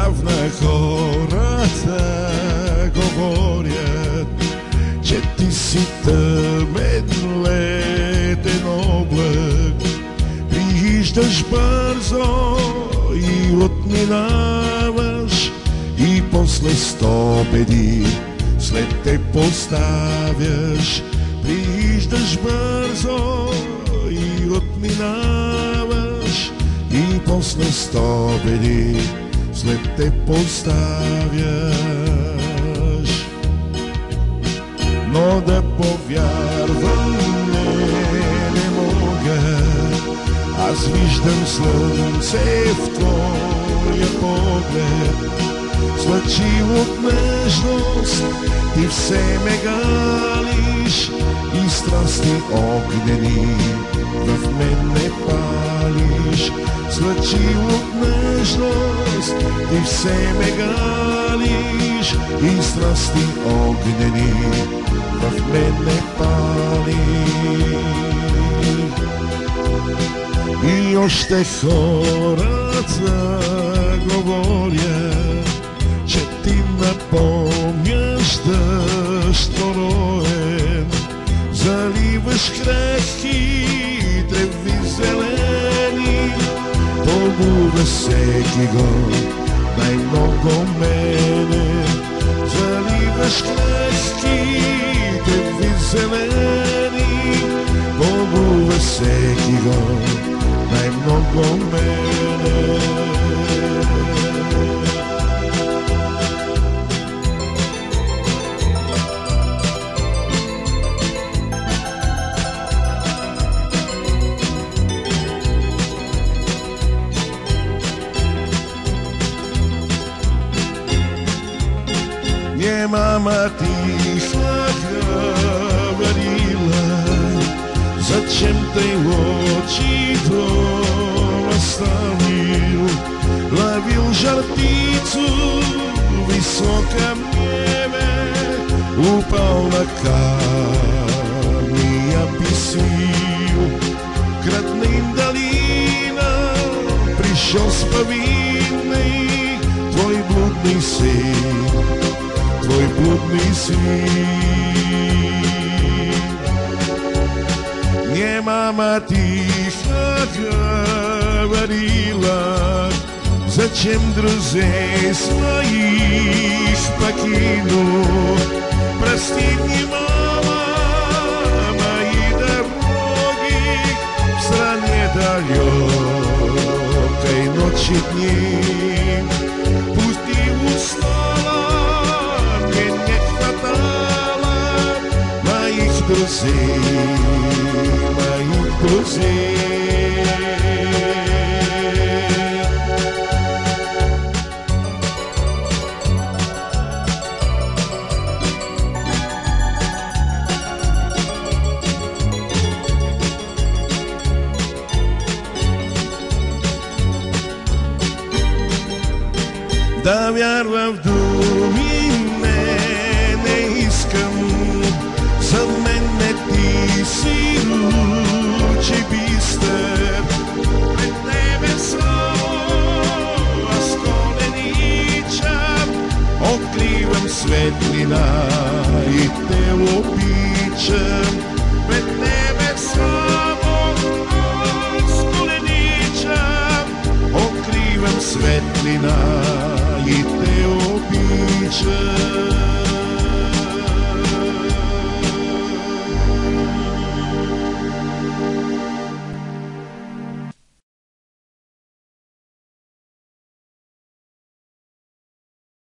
Отдавна хората говорят, че ти си тъмен летен облак. Прииждаш бързо и отминаваш, и после стопеди след те поставяш. Прииждаш бързо и отминаваш, и после стопеди след те поставяш. Но да повярвам не мога, аз виждам слънце в твоя поглед. Слъчи от нежност ти все ме галиш, и страсти огнени в мен не палиш. Слъчи от нежност ти все ме галиш, и страсти огнени в мен не палиш. И още хората говорят, че ти напомняш дъжд пороен. Заливаш крехки треви зелени, побуда всеки го, най-много мене. Заливаш крехки треви зелени, побуда всеки го, най-много мене. Мне мама тихо говорила, зачем ты очи дома оставил. Ловил жар птицу в высоком небе, упал на камни и обессил. К родным долинам пришел с повинной твой блудный сын, твой блудный сын. Мне мама тихо говорила, зачем друзей своих покинул. Прости мне, мама, мои дороги в стране далекой ночи дней. Пусть ты устала, друзей, моих друзей. Да вярвам в думи не искам, за мен не ти си ручей бистър. Пред тебе само аз коленичам, откривам светлина и те обичам. Пред тебе само аз коленичам, откривам светлина и те обичам.